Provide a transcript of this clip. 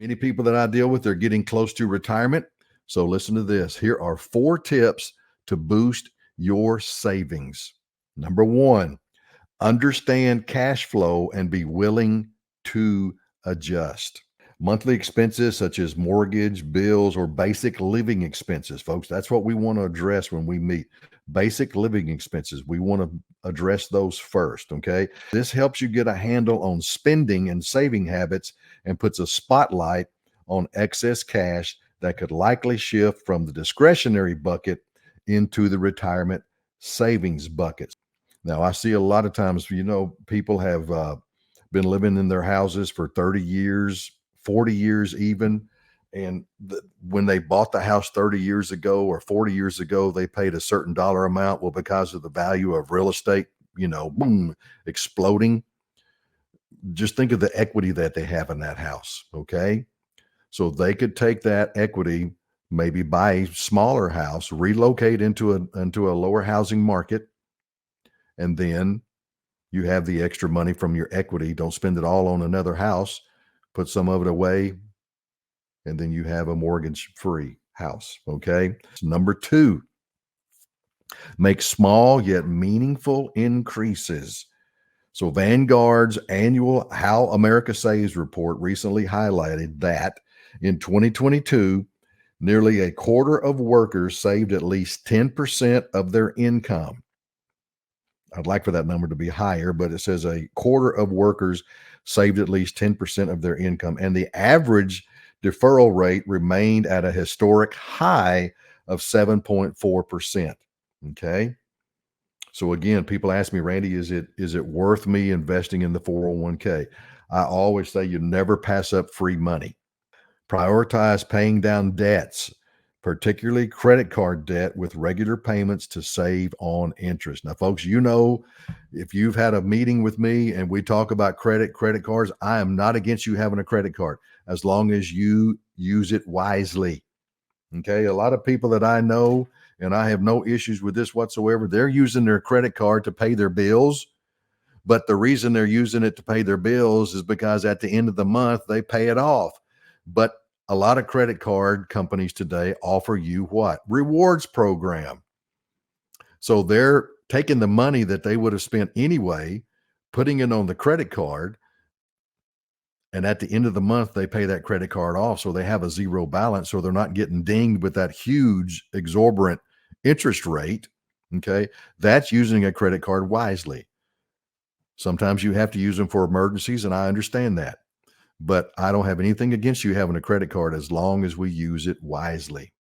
Many people that I deal with are getting close to retirement. So listen to this. Here are 4 tips to boost your savings. Number one, understand cash flow and be willing to adjust. Monthly expenses such as mortgage, bills, or basic living expenses, folks, that's what we want to address when we meet. Basic living expenses, we want to address those first, okay? This helps you get a handle on spending and saving habits and puts a spotlight on excess cash that could likely shift from the discretionary bucket into the retirement savings bucket. Now, I see a lot of times, people have been living in their houses for 30 years, 40 years even. And when they bought the house 30 years ago or 40 years ago, they paid a certain dollar amount. Well, because of the value of real estate, boom, exploding. Just think of the equity that they have in that house. Okay. So they could take that equity, maybe buy a smaller house, relocate into a lower housing market, and then you have the extra money from your equity. Don't spend it all on another house. Put some of it away, and then you have a mortgage-free house, okay? Number 2, make small yet meaningful increases. So Vanguard's annual How America Saves report recently highlighted that in 2022, nearly a quarter of workers saved at least 10% of their income. I'd like for that number to be higher, but it says a quarter of workers saved at least 10% of their income. And the average deferral rate remained at a historic high of 7.4%. Okay. So again, people ask me, Randy, is it worth me investing in the 401k? I always say you never pass up free money. Prioritize paying down debts, particularly credit card debt, with regular payments to save on interest. Now, folks, if you've had a meeting with me and we talk about credit cards, I am not against you having a credit card as long as you use it wisely. Okay. A lot of people that I know, and I have no issues with this whatsoever, they're using their credit card to pay their bills. But the reason they're using it to pay their bills is because at the end of the month, they pay it off. But a lot of credit card companies today offer you what? Rewards program. So they're taking the money that they would have spent anyway, putting it on the credit card. And at the end of the month, they pay that credit card off. So they have a zero balance. So they're not getting dinged with that huge, exorbitant interest rate. Okay. That's using a credit card wisely. Sometimes you have to use them for emergencies, and I understand that. But I don't have anything against you having a credit card as long as we use it wisely.